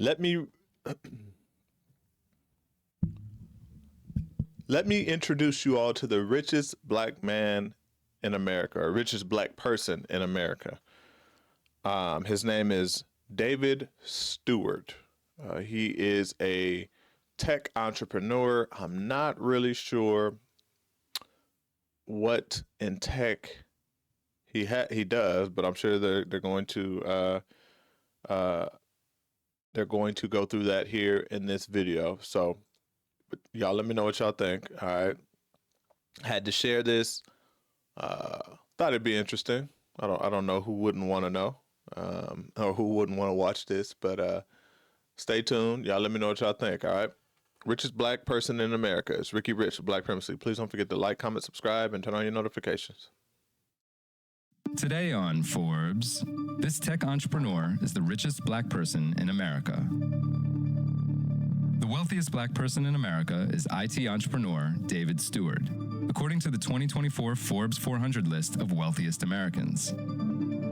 Let me introduce you all to the richest black man in America, or richest black person in America. His name is David Stewart. He is a tech entrepreneur. I'm not really sure what in tech he does, but I'm sure they're going to go through that here in this video. So y'all let me know what y'all think. All right. Had to share this. Thought it'd be interesting. I don't know who wouldn't want to know, or who wouldn't want to watch this, but stay tuned. Y'all let me know what y'all think. All right. Richest black person in America is Ricky Rich of Black Primacy. Please don't forget to like, comment, subscribe, and turn on your notifications. Today on Forbes, this tech entrepreneur is the richest black person in America. The wealthiest black person in America is IT entrepreneur David Stewart, according to the 2024 Forbes 400 list of wealthiest Americans.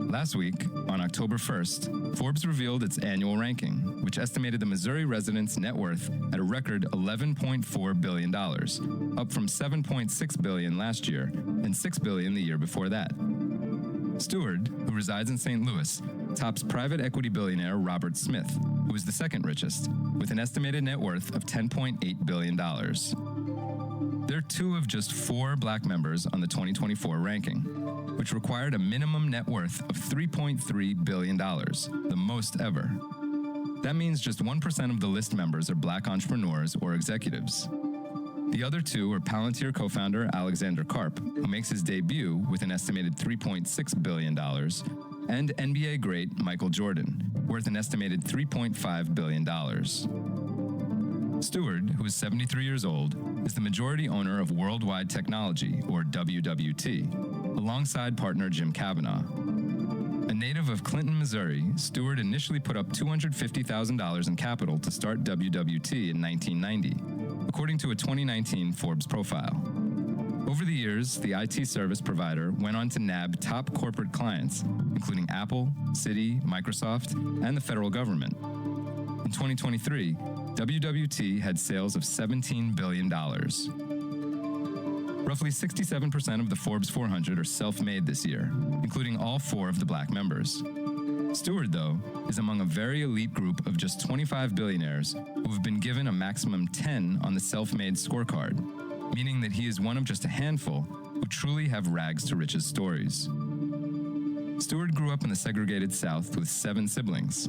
Last week, on October 1st, Forbes revealed its annual ranking, which estimated the Missouri resident's net worth at a record $11.4 billion, up from $7.6 billion last year and $6 billion the year before that. Stewart, who resides in St. Louis, tops private equity billionaire Robert Smith, who is the second richest, with an estimated net worth of $10.8 billion. They're two of just 4 black members on the 2024 ranking, which required a minimum net worth of $3.3 billion, the most ever. That means just 1% of the list members are black entrepreneurs or executives. The other 2 are Palantir co-founder Alexander Karp, who makes his debut with an estimated $3.6 billion, and NBA great Michael Jordan, worth an estimated $3.5 billion. Stewart, who is 73 years old, is the majority owner of Worldwide Technology, or WWT, alongside partner Jim Kavanaugh. A native of Clinton, Missouri, Stewart initially put up $250,000 in capital to start WWT in 1990, according to a 2019 Forbes profile. Over the years, the IT service provider went on to nab top corporate clients, including Apple, Citi, Microsoft, and the federal government. In 2023, WWT had sales of $17 billion. Roughly 67% of the Forbes 400 are self-made this year, including all 4 of the black members. Stewart, though, is among a very elite group of just 25 billionaires who have been given a maximum 10 on the self-made scorecard, meaning that he is one of just a handful who truly have rags to riches stories. Stewart grew up in the segregated South with 7 siblings.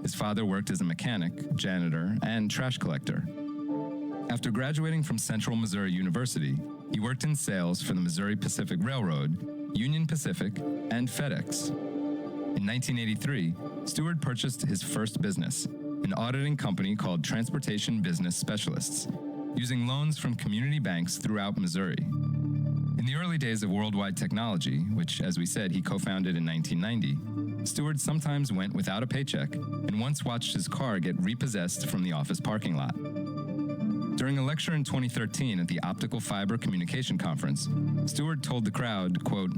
His father worked as a mechanic, janitor, and trash collector. After graduating from Central Missouri University, he worked in sales for the Missouri Pacific Railroad, Union Pacific, and FedEx. In 1983, Stewart purchased his first business, an auditing company called Transportation Business Specialists, using loans from community banks throughout Missouri. In the early days of Worldwide Technology, which, as we said, he co-founded in 1990, Stewart sometimes went without a paycheck and once watched his car get repossessed from the office parking lot. During a lecture in 2013 at the Optical Fiber Communication Conference, Stewart told the crowd, quote,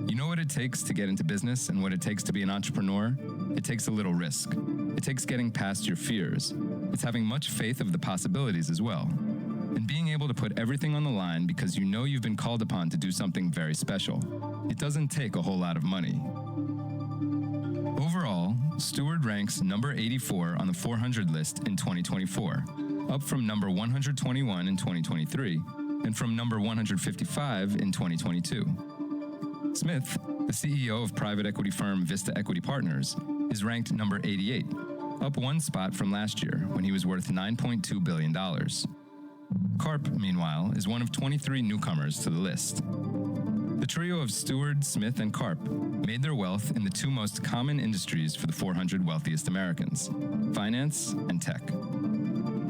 "You know what it takes to get into business and what it takes to be an entrepreneur? It takes a little risk. It takes getting past your fears. It's having much faith of the possibilities as well. And being able to put everything on the line because you know you've been called upon to do something very special. It doesn't take a whole lot of money." Overall, Stewart ranks number 84 on the 400 list in 2024, up from number 121 in 2023, and from number 155 in 2022. Smith, the CEO of private equity firm Vista Equity Partners, is ranked number 88, up 1 spot from last year when he was worth $9.2 billion. Karp, meanwhile, is one of 23 newcomers to the list. The trio of Stewart, Smith, and Karp made their wealth in the 2 most common industries for the 400 wealthiest Americans: finance and tech.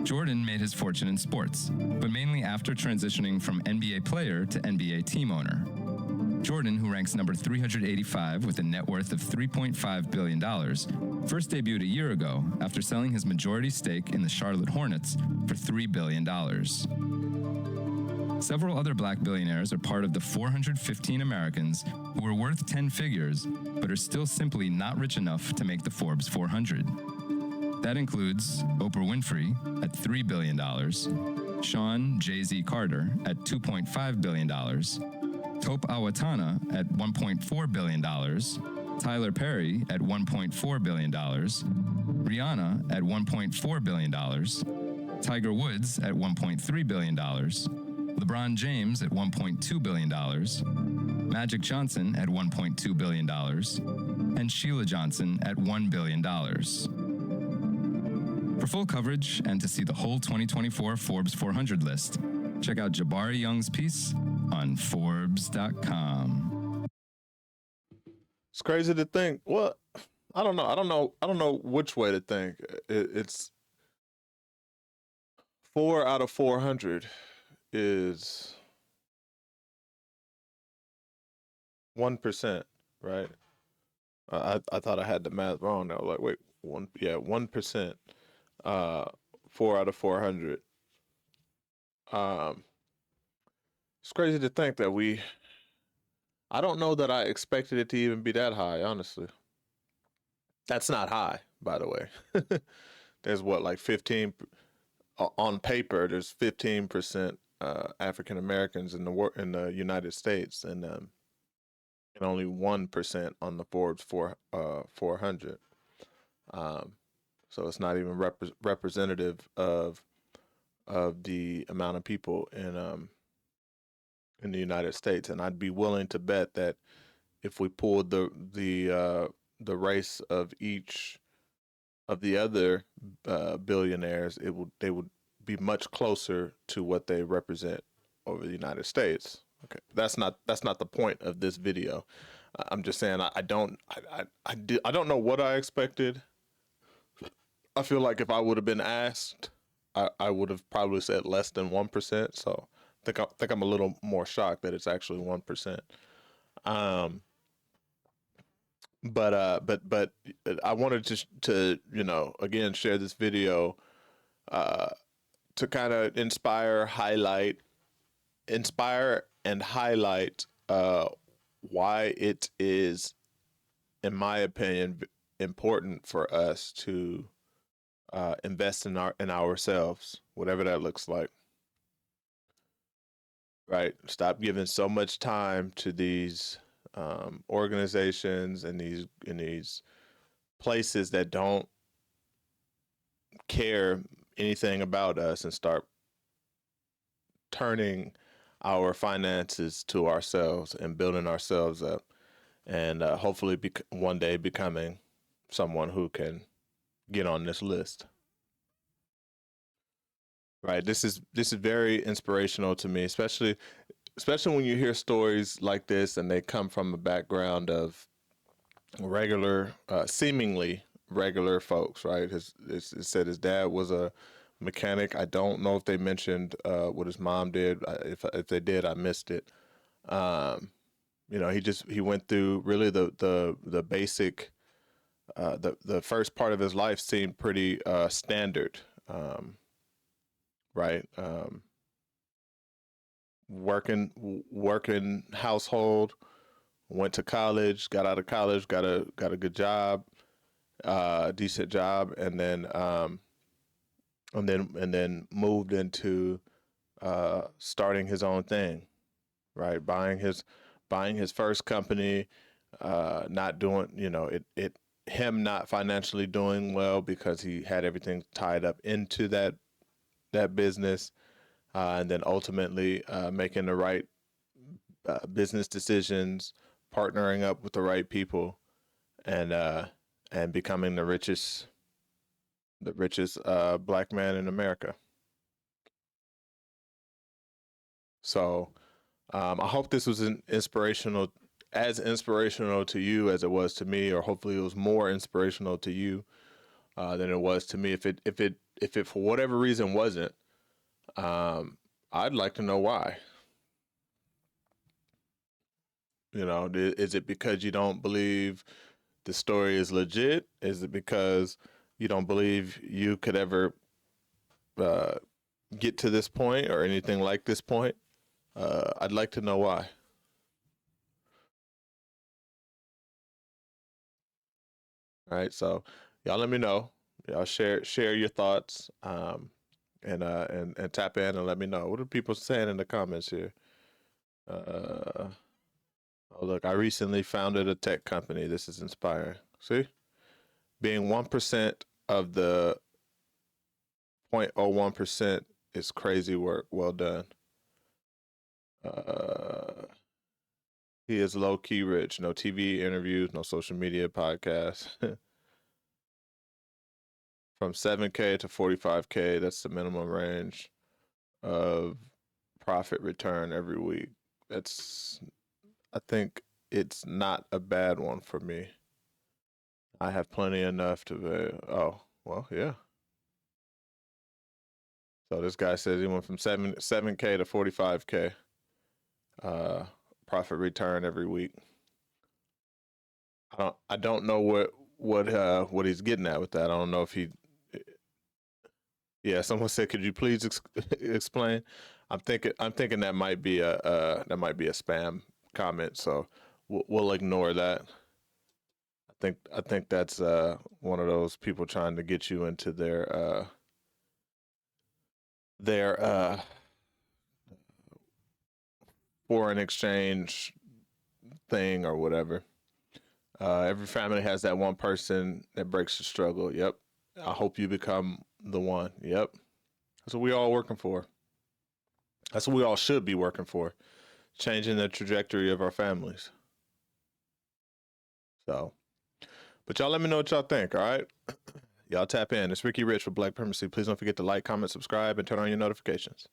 Jordan made his fortune in sports, but mainly after transitioning from NBA player to NBA team owner. Jordan, who ranks number 385 with a net worth of $3.5 billion, first debuted a year ago after selling his majority stake in the Charlotte Hornets for $3 billion. Several other black billionaires are part of the 415 Americans who are worth 10 figures, but are still simply not rich enough to make the Forbes 400. That includes Oprah Winfrey at $3 billion, Sean Jay-Z Carter at $2.5 billion, Tope Awatana at $1.4 billion, Tyler Perry at $1.4 billion, Rihanna at $1.4 billion, Tiger Woods at $1.3 billion, LeBron James at $1.2 billion, Magic Johnson at $1.2 billion, and Sheila Johnson at $1 billion. For full coverage and to see the whole 2024 Forbes 400 list, check out Jabari Young's piece on Forbes.com. It's crazy to think. Well, I don't know which way to think. It's 4 out of 400 is 1%, right? I thought I had the math wrong. I was like, wait, 1%. 4 out of 400. It's crazy to think that I don't know that I expected it to even be that high, honestly. That's not high, by the way. There's like 15 on paper. There's 15% African Americans in the United States, and only 1% on the Forbes 400. So it's not even representative of the amount of people in the United States. And I'd be willing to bet that if we pulled the race of each of the other billionaires, they would be much closer to what they represent over the United States. Okay, that's not the point of this video. I'm just saying I don't know what I expected. I feel like if I would have been asked, I would have probably said less than 1%. So I think I'm a little more shocked that it's actually 1%. But I wanted to again share this video to kind of inspire and highlight why it is, in my opinion, important for us to invest in ourselves, whatever that looks like. Right? Stop giving so much time to these organizations and these places that don't care anything about us, and start turning our finances to ourselves and building ourselves up, and hopefully one day becoming someone who can get on this list. Right. This is very inspirational to me, especially when you hear stories like this and they come from a background of regular, seemingly regular folks. Right. It said his dad was a mechanic. I don't know if they mentioned what his mom did. If they did, I missed it. He went through really the basic. The first part of his life seemed pretty standard. Right. Working household, went to college, got out of college, got a good job, decent job, and then moved into starting his own thing, right? Buying his first company, not doing, him not financially doing well because he had everything tied up into that business, and then ultimately making the right business decisions, partnering up with the right people, and becoming the richest black man in America. So I hope this was as inspirational to you as it was to me, or hopefully it was more inspirational to you than it was to me. If it for whatever reason wasn't, I'd like to know why. Is it because you don't believe the story is legit? Is it because you don't believe you could ever get to this point or anything like this point? I'd like to know why. All right, so y'all let me know. y'all share your thoughts, and tap in and let me know. What are people saying in the comments here? Oh, look, I recently founded a tech company. This is inspiring. See, being 1% of the 0.01% is crazy work. Well done. He is low key rich. No TV interviews, no social media podcasts. From 7K to 45K, that's the minimum range of profit return every week. I think it's not a bad one for me. I have plenty enough to, oh, well, yeah. So this guy says he went from 7K to 45K profit return every week. I don't know what he's getting at with that. I don't know if he. Yeah, someone said, "Could you please explain?" I'm thinking that might be a spam comment, so we'll ignore that. I think that's one of those people trying to get you into their foreign exchange thing or whatever. Every family has that one person that breaks the struggle. Yep. I hope you become the one. Yep. That's what we all working for. That's what we all should be working for. Changing the trajectory of our families. So, but y'all let me know what y'all think, all right? Y'all tap in. It's Ricky Rich with Black Primacy. Please don't forget to like, comment, subscribe, and turn on your notifications.